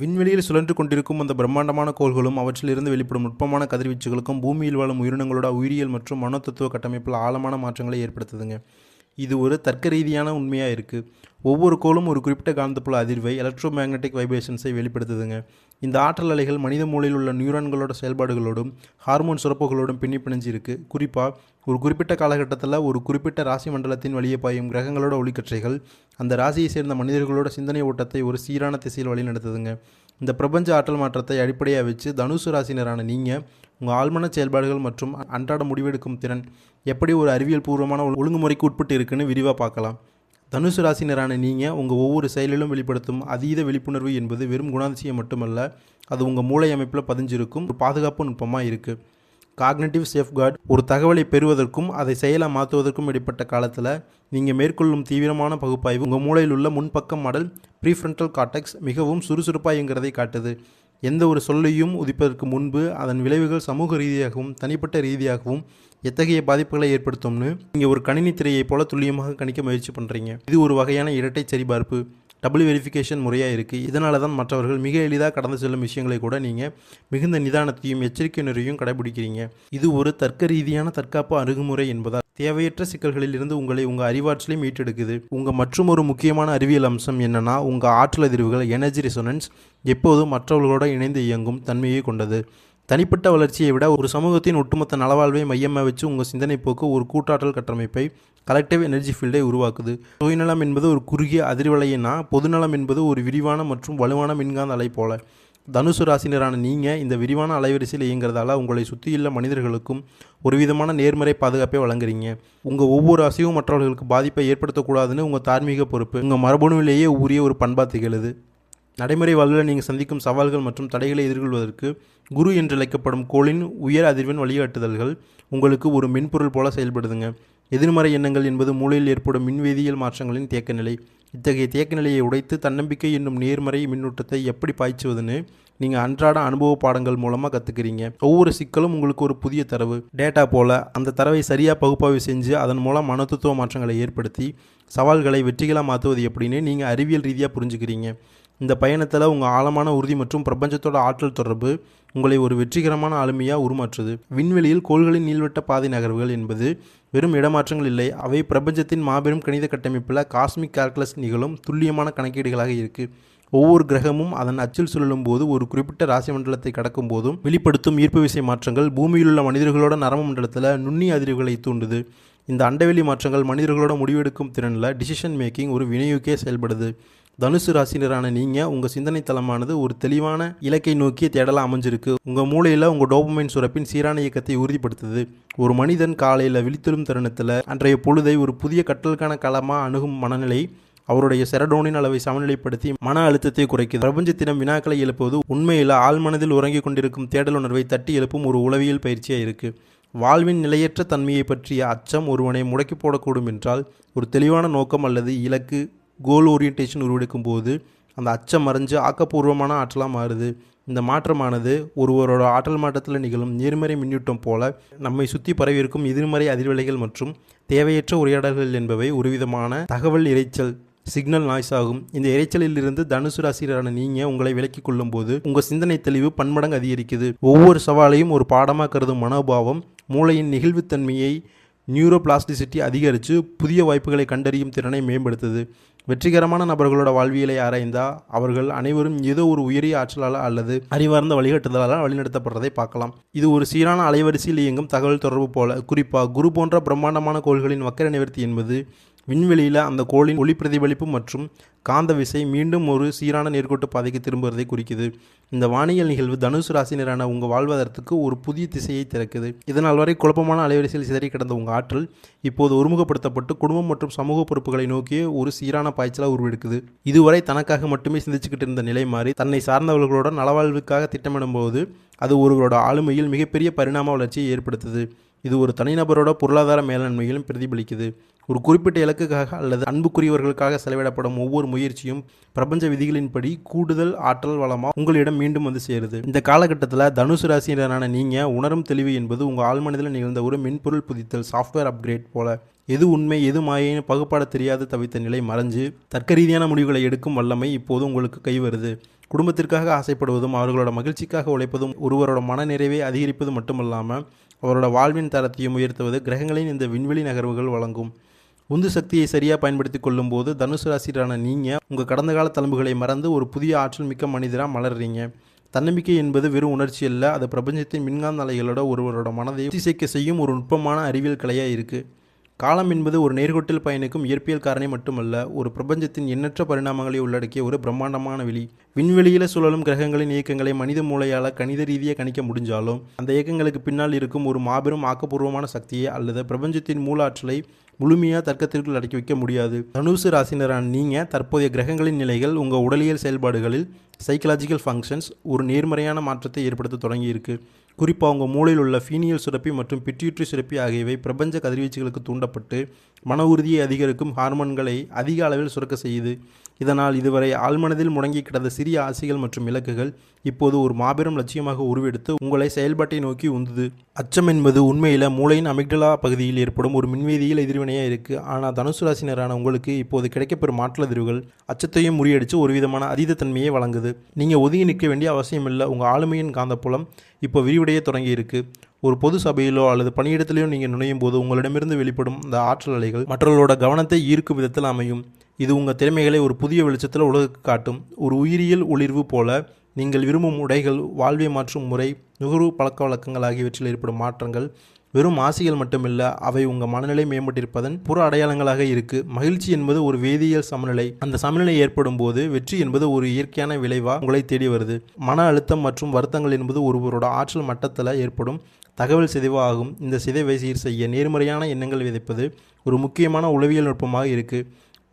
விண்வெளியில் சுழன்று கொண்டிருக்கும் அந்த பிரம்மாண்டமான கோள்களும் அவற்றிலிருந்து வெளிப்படும் நுட்பமான கதிர்வீச்சுகளுக்கும் பூமியில் வாழும் உயிரினங்களோட உயிரியல் மற்றும் மனோதத்துவ கட்டமைப்பில் ஆழமான மாற்றங்களை ஏற்படுத்துதுங்க. இது ஒரு தர்க்க ரீதியான உண்மையாக இருக்குது. ஒவ்வொரு கோளும் ஒரு குறிப்பிட்ட காந்தப்புல அதிர்வை எலக்ட்ரோ மேக்னெட்டிக் வைப்ரேஷன்ஸை வெளிப்படுத்துதுங்க. இந்த ஆற்றல் அலைகள் மனித மூளையில் உள்ள நியூரான்களோட செயல்பாடுகளோடும் ஹார்மோன் சுரப்புகளோடும் பிணைஞ்சு இருக்குது. குறிப்பாக ஒரு குறிப்பிட்ட காலகட்டத்தில் ஒரு குறிப்பிட்ட ராசி மண்டலத்தின் வழியே பாயும் கிரகங்களோட ஒளிக்கற்றைகள் அந்த ராசியை சேர்ந்த மனிதர்களோட சிந்தனை ஓட்டத்தை ஒரு சீரான திசையில் வழி நடத்துதுங்க. இந்த பிரபஞ்ச ஆற்றல் மாற்றத்தை அடிப்படையாக வச்சு தனுசு ராசினரான நீங்கள் உங்கள் ஆழ்மன செயல்பாடுகள் மற்றும் அன்றாட முடிவெடுக்கும் திறன் எப்படி ஒரு அறிவியல் பூர்வமான ஒழுங்குமுறைக்கு உட்பட்டு இருக்குன்னு விரிவாக பார்க்கலாம். தனுசு ராசினரான நீங்கள் உங்கள் ஒவ்வொரு செயலிலும் வெளிப்படுத்தும் அதீத விழிப்புணர்வு என்பது வெறும் குணாதிசயம் மட்டுமல்ல, அது உங்கள் மூளை அமைப்பில் பதிஞ்சிருக்கும் ஒரு பாதுகாப்பு நுட்பமாக இருக்குது. காக்னிட்டிவ் சேஃப்கார்டு ஒரு தகவலை பெறுவதற்கும் அதை செயலாக மாற்றுவதற்கும் இடைப்பட்ட காலத்தில் நீங்கள் மேற்கொள்ளும் தீவிரமான பகுப்பாய்வு உங்கள் மூளையில் உள்ள முன்பக்கம் மாடல் ப்ரீஃப்ரண்டல் கார்டெக்ஸ் மிகவும் சுறுசுறுப்பாயுங்கிறதை காட்டுது. எந்த ஒரு சொல்லையும் உதிப்பதற்கு முன்பு அதன் விளைவுகள் சமூக ரீதியாகவும் தனிப்பட்ட ரீதியாகவும் எத்தகைய பாதிப்புகளை ஏற்படுத்தும்னு நீங்கள் ஒரு கணினி திரையை போல துல்லியமாக கணிக்க முயற்சி பண்ணுறீங்க. இது ஒரு வகையான இரட்டை சரிபார்ப்பு டபுள் வெரிஃபிகேஷன் முறையாக இருக்குது. இதனால தான் மற்றவர்கள் மிக எளிதாக கடந்து செல்லும் விஷயங்களை கூட நீங்கள் மிகுந்த நிதானத்தையும் எச்சரிக்கையுணரையும் கடைபிடிக்கிறீங்க. இது ஒரு தர்க்க ரீதியான தற்காப்பு அணுகுமுறை என்பதால் தேவையற்ற சிக்கல்களில் இருந்து உங்களை உங்கள் அறிவாற்றலை மீட்டெடுக்குது. உங்கள் மற்றும் ஒரு முக்கியமான அறிவியல் அம்சம் என்னென்னா உங்கள் ஆற்றல் அதிர்வுகள் எனர்ஜி ரெசோனன்ஸ் எப்போதும் மற்றவர்களோட இணைந்து இயங்கும் தன்மையை கொண்டது. தனிப்பட்ட வளர்ச்சியை விட ஒரு சமூகத்தின் ஒட்டுமொத்த நலவாழ்வை மையமாக வச்சு உங்கள் சிந்தனை போக்கு ஒரு கூட்டாற்றல் கட்டமைப்பை கலெக்டிவ் எனர்ஜி ஃபீல்டை உருவாக்குது. சுயநலம் என்பது ஒரு குறுகிய அதிர்வலையினா பொதுநலம் என்பது ஒரு விரிவான மற்றும் வலுவான மின்காந்த அலை போல. தனுசு ராசினரான நீங்கள் இந்த விரிவான அலைவரிசையில் இயங்குறதால உங்களை சுற்றியுள்ள மனிதர்களுக்கும் ஒரு விதமான நேர்மறை பாதுகாப்பை வழங்குறீங்க. உங்கள் ஒவ்வொரு அசைவும் மற்றவர்களுக்கு பாதிப்பை ஏற்படுத்தக்கூடாதுன்னு உங்கள் தார்மீக பொறுப்பு உங்கள் மரபணுவிலேயே உரிய ஒரு பண்பா திகழுது. நடைமுறை வாழ்வில் நீங்கள் சந்திக்கும் சவால்கள் மற்றும் தடைகளை எதிர்கொள்வதற்கு குரு என்றழைக்கப்படும் கோளின் உயர் அதிர்வெண் வழிகாட்டுதல்கள் உங்களுக்கு ஒரு மென்பொருள் போல செயல்படுதுங்க. எதிர்மறை எண்ணங்கள் என்பது மூளையில் ஏற்படும் மின்வேதியியல் மாற்றங்களின் தேக்கநிலை. இத்தகைய தேக்கநிலையை உடைத்து தன்னம்பிக்கை என்னும் நேர்மறை மின்னூட்டத்தை எப்படி பாய்ச்சுவதுன்னு நீங்கள் அன்றாட அனுபவ பாடங்கள் மூலமாக கற்றுக்கிறீங்க. ஒவ்வொரு சிக்கலும் உங்களுக்கு ஒரு புதிய தரவு டேட்டா போல் அந்த தரவை சரியாக பகுப்பாய்வு செஞ்சு அதன் மூலம் மனோதத்துவ மாற்றங்களை ஏற்படுத்தி சவால்களை வெற்றிகளாக மாற்றுவது எப்படின்னு நீங்கள் அறிவியல் ரீதியாக புரிஞ்சுக்கிறீங்க. இந்த பயணத்தில் உங்கள் ஆழமான உறுதி மற்றும் பிரபஞ்சத்தோட ஆற்றல் தொடர்பு உங்களை ஒரு வெற்றிகரமான ஆளுமையாக உருமாற்றுது. விண்வெளியில் கோள்களின் நீள்வட்ட பாதை நகர்வுகள் என்பது வெறும் இடமாற்றங்கள் இல்லை, அவை பிரபஞ்சத்தின் மாபெரும் கணித கட்டமைப்பில் காஸ்மிக் கால்குலஸ் நிகழும் துல்லியமான கணக்கீடுகளாக இருக்குது. ஒவ்வொரு கிரகமும் அதன் அச்சில் சுழலும் போது ஒரு குறிப்பிட்ட ராசி மண்டலத்தை கடக்கும் போதும் வெளிப்படுத்தும் ஈர்ப்பு விசை மாற்றங்கள் பூமியிலுள்ள மனிதர்களோட நரம்பு மண்டலத்தில் நுண்ணிய அதிர்வுகளை தூண்டுது. இந்த அண்டவெளி மாற்றங்கள் மனிதர்களோட முடிவெடுக்கும் திறனில் டிசிஷன் மேக்கிங் ஒரு வினையூக்கே செயல்படுது. தனுசு ராசினரான நீங்கள் உங்கள் சிந்தனை தளமானது ஒரு தெளிவான இலக்கை நோக்கிய தேடலாக அமைஞ்சிருக்கு. உங்கள் மூளையில் உங்கள் டோபமைன் சுரப்பின் சீரான இயக்கத்தை உறுதிப்படுத்துது. ஒரு மனிதன் காலையில் விழித்தெழும் தருணத்தில் அன்றைய பொழுதை ஒரு புதிய கற்றலுக்கான களமாக அணுகும் மனநிலை அவருடைய செரடோனின் அளவை சமநிலைப்படுத்தி மன அழுத்தத்தை குறைக்குது. பிரபஞ்சத்திடம் வினாக்களை எழுப்புவது உண்மையில் ஆழ்மனதில் உறங்கிக் கொண்டிருக்கும் தேடல் உணர்வை தட்டி எழுப்பும் ஒரு உளவியல் பயிற்சியாக இருக்குது. வாழ்வின் நிலையற்ற தன்மையை பற்றிய அச்சம் ஒருவனை முடக்கி போடக்கூடும் என்றால் ஒரு தெளிவான நோக்கம் அல்லது இலக்கு கோல் ஓரியன்டேஷன் உருவெடுக்கும் போது அந்த அச்சம் மறைஞ்சு ஆக்கப்பூர்வமான ஆற்றலாக மாறுது. இந்த மாற்றமானது ஒருவரோட ஆற்றல் மாற்றத்தில் நிகழும் நேர்மறை மின்னூட்டம் போல நம்மை சுற்றி பரவியிருக்கும் எதிர்மறை அதிர்வலைகள் மற்றும் தேவையற்ற உரையாடல்கள் என்பவை ஒருவிதமான தகவல் இரைச்சல் சிக்னல் நாய்ஸ் ஆகும். இந்த இரைச்சலில் இருந்து தனுசு ராசியரான நீங்கள் உங்களை விலக்கிக் கொள்ளும் போது உங்கள் சிந்தனை தெளிவு பன்மடங்கு அதிகரிக்குது. ஒவ்வொரு சவாலையும் ஒரு பாடமாக கருதும் மனோபாவம் மூளையின் நெகிழ்வுத்தன்மையை நியூரோபிளாஸ்டிசிட்டி அதிகரித்து புதிய வாய்ப்புகளை கண்டறியும் திறனை மேம்படுத்துது. வெற்றிகரமான நபர்களோட வாழ்வியலை ஆராய்ந்தால் அவர்கள் அனைவரும் ஏதோ ஒரு உயரிய ஆற்றலால் அல்லது அறிவார்ந்த வழிகாட்டுதலால் வழிநடத்தப்படுறதை பார்க்கலாம். இது ஒரு சீரான அலைவரிசையில் இயங்கும் தகவல் தொடர்பு போல. குறிப்பாக குரு போன்ற பிரம்மாண்டமான கோள்களின் வக்கர நிவர்த்தி என்பது விண்வெளியில் அந்த கோளின் ஒளி பிரதிபலிப்பு மற்றும் காந்த விசை மீண்டும் ஒரு சீரான நேர்கோட்டு பாதைக்கு திரும்புவதை குறிக்குது. இந்த வானியல் நிகழ்வு தனுசு ராசினரான உங்கள் வாழ்வதற்கு ஒரு புதிய திசையை திறக்குது. இதனால் வரை குழப்பமான அலைவரிசையில் சிதறி கிடந்த உங்கள் ஆற்றல் இப்போது ஒருமுகப்படுத்தப்பட்டு குடும்பம் மற்றும் சமூக பொறுப்புகளை நோக்கிய ஒரு சீரான பாய்ச்சலாக உருவெடுக்குது. இதுவரை தனக்காக மட்டுமே சிந்திச்சுக்கிட்டு இருந்த நிலை மாறி தன்னை சார்ந்தவர்களோட நலவாழ்வுக்காக திட்டமிடும் போது அது ஒருவரோட ஆளுமையில் மிகப்பெரிய பரிணாம வளர்ச்சியை ஏற்படுத்துது. இது ஒரு தனிநபரோட பொருளாதார மேலாண்மையிலும் பிரதிபலிக்குது. ஒரு குறிப்பிட்ட இலக்குக்காக அல்லது அன்புக்குரியவர்களுக்காக செலவிடப்படும் ஒவ்வொரு முயற்சியும் பிரபஞ்ச விதிகளின்படி கூடுதல் ஆற்றல் வளமாக உங்களிடம் மீண்டும் வந்து சேருது. இந்த காலகட்டத்தில் தனுசு ராசியினரான நீங்கள் உணரும் தெளிவு என்பது உங்கள் ஆழ்மனதில் நிகழ்ந்த ஒரு மென்பொருள் புதித்தல் சாஃப்ட்வேர் அப்கிரேட் போல. எது உண்மை எது மாயைன்னு பகுப்பாட தெரியாது தவித்த நிலை மறைஞ்சு தர்க்க ரீதியான முடிவுகளை எடுக்கும் வல்லமை இப்போது உங்களுக்கு கைவருது. குடும்பத்திற்காக ஆசைப்படுவதும் அவர்களோட மகிழ்ச்சிக்காக உழைப்பதும் ஒருவரோட மனநிறைவை அதிகரிப்பது மட்டுமல்லாமல் அவரோட வாழ்வின் தரத்தையும் உயர்த்துவது கிரகங்களின் இந்த விண்வெளி நகர்வுகள் வழங்கும். உந்து சக்தியை சரியாக பயன்படுத்தி கொள்ளும்போது தனுசு ராசியிலான நீங்கள் உங்கள் கடந்த கால தழும்புகளை மறந்து ஒரு புதிய ஆற்றல் மிக்க மனிதராக மலர்றீங்க. தன்னம்பிக்கை என்பது வெறும் உணர்ச்சி அல்ல, அது பிரபஞ்சத்தின் மின்காந்த அலைகளோட ஒருவரோட மனதை ஒத்திசைக்க செய்யும் ஒரு நுட்பமான அறிவியல் கலையாக இருக்குது. காலம் என்பது ஒரு நேர்கோட்டில் பயணிக்கும் இயற்பியல் காரணி மட்டுமல்ல, ஒரு பிரபஞ்சத்தின் எண்ணற்ற பரிணாமங்களை உள்ளடக்கிய ஒரு பிரம்மாண்டமான வெளி. விண்வெளியில் சுழலும் கிரகங்களின் இயக்கங்களை மனித மூளையால் கணித ரீதியாக கணிக்க முடிஞ்சாலும் அந்த இயக்கங்களுக்கு பின்னால் இருக்கும் ஒரு மாபெரும் ஆக்கப்பூர்வமான சக்தியை அல்லது பிரபஞ்சத்தின் மூலாற்றலை முழுமையாக தர்க்கத்திற்குள் அடக்கி வைக்க முடியாது. தனுசு ராசினரான நீங்கள் தற்போதைய கிரகங்களின் நிலைகள் உங்கள் உடலியல் செயல்பாடுகளில் சைக்கலாஜிக்கல் ஃபங்க்ஷன்ஸ் ஒரு நேர்மறையான மாற்றத்தை ஏற்படுத்த தொடங்கியிருக்கு. குறிப்பாக உங்கள் மூளையில் உள்ள ஃபீனியல் சுரப்பி மற்றும் பிட்யூட்டரி சுரப்பி ஆகியவை பிரபஞ்ச கதிர்வீச்சுகளுக்கு தூண்டப்பட்டு மன உறுதியை அதிகரிக்கும் ஹார்மோன்களை அதிக அளவில் சுரக்க செய்யுது. இதனால் இதுவரை ஆழ்மனதில் முடங்கி கிடந்த சிறிய ஆசைகள் மற்றும் இலக்குகள் இப்போது ஒரு மாபெரும் லட்சியமாக உருவெடுத்து உங்களை செயல்பாட்டை நோக்கி உந்துது. அச்சம் என்பது உண்மையில் மூளையின் அமிக்டலா பகுதியில் ஏற்படும் ஒரு மின்வேதியியல் எதிர்வினையாக இருக்குது. ஆனால் தனுசு ராசினரான உங்களுக்கு இப்போது கிடைக்கப்பெறும் மாற்று அதிர்வுகள் அச்சத்தையும் முறியடித்து ஒரு விதமான அதீத தன்மையை வழங்குது. நீங்கள் ஒதுங்கி நிற்க வேண்டிய அவசியம் இல்லை. உங்கள் ஆளுமையின் காந்தப்புலம் இப்போ விரிவடைய தொடங்கி இருக்கு. ஒரு பொது சபையிலோ அல்லது பணியிடத்திலேயோ நீங்கள் நுழையும் போது உங்களிடமிருந்து வெளிப்படும் இந்த ஆற்றல் அலைகள் மற்றவர்களோட கவனத்தை ஈர்க்கும் விதத்தில் அமையும். இது உங்கள் திறமைகளை ஒரு புதிய வெளிச்சத்தில் உலகுக்கு காட்டும். ஒரு உயிரியல் ஒளிர்வு போல நீங்கள் விரும்பும் உடைகள், வாழ்வை மாற்றும் முறை, நுகர்வு பழக்க வழக்கங்கள் ஆகியவற்றில் ஏற்படும் மாற்றங்கள் வெறும் ஆசைகள் மட்டுமில்லை, அவை உங்கள் மனநிலை மேம்பட்டிருப்பதன் புற அடையாளங்களாக இருக்குது. மகிழ்ச்சி என்பது ஒரு வேதியியல் சமநிலை. அந்த சமநிலை ஏற்படும் போது வெற்றி என்பது ஒரு இயற்கையான விளைவாக உங்களை தேடி வருது. மன அழுத்தம் மற்றும் வருத்தங்கள் என்பது ஒருவரோட ஆற்றல் மட்டத்தில் ஏற்படும் தகவல் சிதைவு ஆகும். இந்த சிதைவை சீர் செய்ய நேர்மறையான எண்ணங்கள் விதைப்பது ஒரு முக்கியமான உளவியல் நுட்பமாக இருக்குது.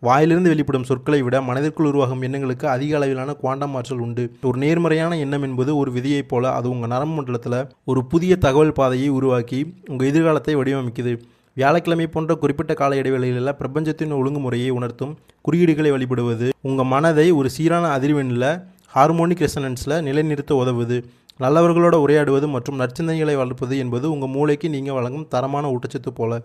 வாயிலிருந்து வெளிப்படும் சொற்களை விட மனதிற்குள் உருவாகும் எண்ணங்களுக்கு அதிக அளவிலான குவாண்டம் ஆற்றல் உண்டு. ஒரு நேர்மறையான எண்ணம் என்பது ஒரு விதியைப் போல அது உங்கள் நரம்பு மண்டலத்தில் ஒரு புதிய தகவல் பாதையை உருவாக்கி உங்கள் எதிர்காலத்தை வடிவமைக்குது. வியாழக்கிழமை போன்ற குறிப்பிட்ட கால இடைவெளிகளில் பிரபஞ்சத்தின் ஒழுங்குமுறையை உணர்த்தும் குறியீடுகளை வழிபடுவது உங்கள் மனதை ஒரு சீரான அதிர்வெண்ணில் ஹார்மோனிக் ரெசனன்ஸில் நிலைநிறுத்த உதவுது. நல்லவர்களோட உரையாடுவது மற்றும் நற்சிந்தனைகளை வளர்ப்பது என்பது உங்கள் மூளைக்கு நீங்கள் வழங்கும் தரமான ஊட்டச்சத்து போல.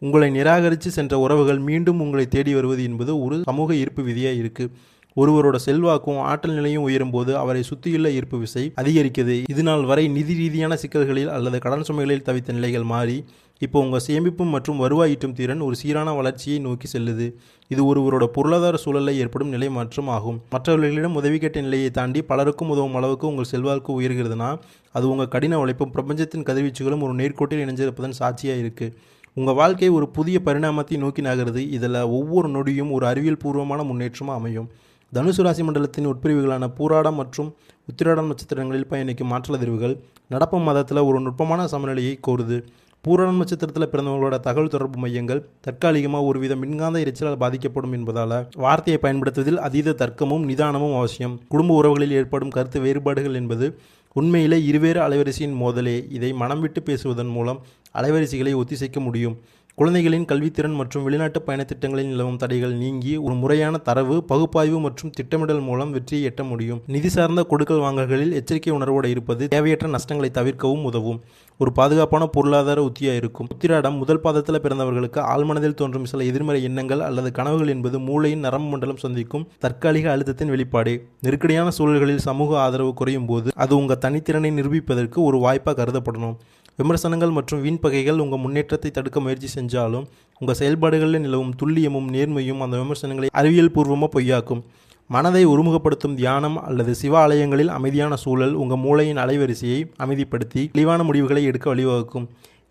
உங்களை நிராகரித்து சென்ற உறவுகள் மீண்டும் உங்களை தேடி வருவது என்பது ஒரு சமூக ஈர்ப்பு விதியாக இருக்குது. ஒருவரோட செல்வாக்கும் ஆற்றல் நிலையும் உயரும்போது அவரை சுற்றியுள்ள ஈர்ப்பு விசை அதிகரிக்குது. இதுநாள் வரை நிதி ரீதியான சிக்கல்களில் அல்லது கடன் சுமைகளில் தவித்த நிலைகள் மாறி இப்போ உங்கள் சேமிப்பு மற்றும் வருவாய் ஈட்டும் திறன் ஒரு சீரான வளர்ச்சியை நோக்கி செல்லுது. இது ஒருவரோட பொருளாதார சூழலில் ஏற்படும் நிலை மாற்றம் ஆகும். மற்றவர்களிடம் உதவி கேட்ட நிலையை தாண்டி பலருக்கும் உதவும் அளவுக்கு உங்கள் செல்வாக்கு உயர்கிறதுனா அது உங்கள் கடின உழைப்பும் பிரபஞ்சத்தின் கதிர்வீச்சுகளும் ஒரு நேர்கோட்டில் இணைஞ்சிருப்பதன் சாட்சியாக இருக்குது. உங்கள் வாழ்க்கை ஒரு புதிய பரிணாமத்தை நோக்கி நகருது. இதில் ஒவ்வொரு நொடியும் ஒரு அறிவியல் பூர்வமான முன்னேற்றமாக அமையும். தனுசு ராசி மண்டலத்தின் உட்பிரிவுகளான பூராடம் மற்றும் உத்திராடம் நட்சத்திரங்களில் பயணிக்கும் ஆற்றல் அதிர்வுகள் நடப்பு மதத்தில் ஒரு நுட்பமான சமநிலையை கோருது. பூராடம் நட்சத்திரத்தில் பிறந்தவங்களோட தகவல் தொடர்பு மையங்கள் தற்காலிகமாக ஒருவித மின்காந்த இரைச்சலால் பாதிக்கப்படும் என்பதால் வார்த்தையை பயன்படுத்துவதில் அதீத தர்க்கமும் நிதானமும் அவசியம். குடும்ப உறவுகளில் ஏற்படும் கருத்து வேறுபாடுகள் என்பது உண்மையிலே இருவேறு அலைவரிசையின் மோதலே. இதை மனம் விட்டு பேசுவதன் மூலம் அலைவரிசைகளை ஒத்திசைக்க முடியும். குழந்தைகளின் கல்வித்திறன் மற்றும் வெளிநாட்டு பயண திட்டங்களில் நிலவும் தடைகள் நீங்கி ஒரு முறையான தரவு பகுப்பாய்வு மற்றும் திட்டமிடல் மூலம் வெற்றியை எட்ட முடியும். நிதி சார்ந்த கொடுக்கல் வாங்கல்களில் எச்சரிக்கை உணர்வோடு இருப்பது தேவையற்ற நஷ்டங்களை தவிர்க்கவும் உதவும். ஒரு பாதுகாப்பான பொருளாதார உத்தியாக இருக்கும். உத்திராடம் முதல் பாதத்தில் பிறந்தவர்களுக்கு ஆழ்மனதில் தோன்றும் சில எதிர்மறை எண்ணங்கள் அல்லது கனவுகள் என்பது மூளையின் நரம்பு மண்டலம் சந்திக்கும் தற்காலிக அழுத்தத்தின் வெளிப்பாடு. நெருக்கடியான சூழல்களில் சமூக ஆதரவு குறையும் போது அது உங்கள் தனித்திறனை நிரூபிப்பதற்கு ஒரு வாய்ப்பாக கருதப்படணும். விமர்சனங்கள் மற்றும் வீண்பகைகள் உங்கள் முன்னேற்றத்தை தடுக்க முயற்சி செஞ்சாலும் உங்கள் செயல்பாடுகளில் நிலவும் துல்லியமும் நேர்மையும் அந்த விமர்சனங்களை அறிவியல் பூர்வமாக பொய்யாக்கும். மனதை ஒருமுகப்படுத்தும் தியானம் அல்லது சிவ ஆலயங்களில் அமைதியான சூழல் உங்கள் மூளையின் அலைவரிசையை அமைதிப்படுத்தி தெளிவான முடிவுகளை எடுக்க வழிவகுக்கும்.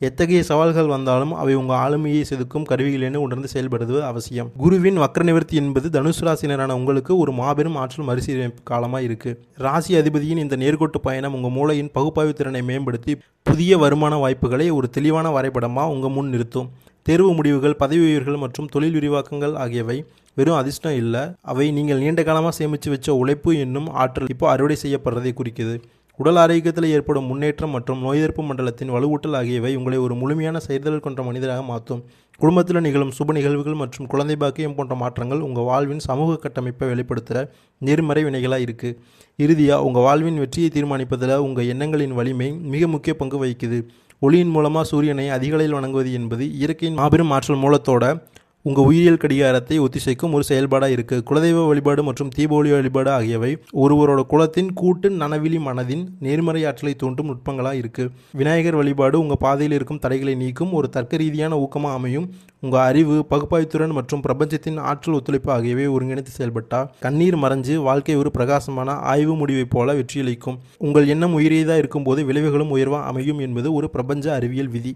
எத்தகைய சவால்கள் வந்தாலும் அவை உங்கள் ஆளுமையை செதுக்கும் கருவிகள் என உணர்ந்து செயல்படுவது அவசியம். குருவின் வக்ர நிவர்த்தி என்பது தனுசு ராசினரான உங்களுக்கு ஒரு மாபெரும் ஆற்றல் மறுசீரமைப்பு காலமாக இருக்குது. ராசி அதிபதியின் இந்த நேர்கோட்டு பயணம் உங்கள் மூளையின் பகுப்பாய்வு திறனை மேம்படுத்தி புதிய வருமான வாய்ப்புகளை ஒரு தெளிவான வரைபடமாக உங்கள் முன் நிறுத்தும். தேர்வு முடிவுகள், பதவி உயர்வுகள் மற்றும் தொழில் விரிவாக்கங்கள் ஆகியவை வெறும் அதிர்ஷ்டம் இல்லை, அவை நீங்கள் நீண்ட காலமாக சேமித்து வச்ச உழைப்பு என்னும் ஆற்றல் இப்போ அறுவடை செய்யப்படுறதை குறிக்குது. உடல் ஆரோக்கியத்தில் ஏற்படும் முன்னேற்றம் மற்றும் நோய் எதிர்ப்பு மண்டலத்தின் வலுவூட்டல் ஆகியவை உங்களை ஒரு முழுமையான செயல்திறன் கொண்ட மனிதராக மாற்றும். குடும்பத்தில் நிகழும் சுப நிகழ்வுகள் மற்றும் குழந்தை பாக்கியம் போன்ற மாற்றங்கள் உங்கள் வாழ்வின் சமூக கட்டமைப்பை வெளிப்படுத்துகிற நேர்மறை வினைகளாக இருக்குது. இறுதியாக உங்கள் வாழ்வின் வெற்றியை தீர்மானிப்பதில் உங்கள் எண்ணங்களின் வலிமை மிக முக்கிய பங்கு வகிக்குது. ஒளியின் மூலமாக சூரியனை அதிகாலையில் வணங்குவது என்பது இயற்கையின் மாபெரும் ஆற்றல் மூலத்தோட உங்கள் உயிரியல் கடிகாரத்தை ஒத்திசைக்கும் ஒரு செயல்பாடாக இருக்குது. குலதெய்வ வழிபாடு மற்றும் தீபாவளி வழிபாடு ஆகியவை ஒருவரோட குலத்தின் கூட்டு நனவிலி மனதின் நேர்மறை ஆற்றலை தூண்டும் நுட்பங்களாக இருக்குது. விநாயகர் வழிபாடு உங்கள் பாதையில் இருக்கும் தடைகளை நீக்கும் ஒரு தர்க்க ரீதியான ஊக்கமாக அமையும். உங்கள் அறிவு, பகுப்பாய்வுத்திறன் மற்றும் பிரபஞ்சத்தின் ஆற்றல் ஒத்துழைப்பு ஆகியவை ஒருங்கிணைத்து செயல்பட்டால் கண்ணீர் மறைஞ்சு வாழ்க்கை ஒரு பிரகாசமான ஆய்வு முடிவைப் போல வெற்றியளிக்கும். உங்கள் எண்ணம் உயரியதாக இருக்கும்போது விளைவுகளும் உயர்வாக அமையும் என்பது ஒரு பிரபஞ்ச அறிவியல் விதி.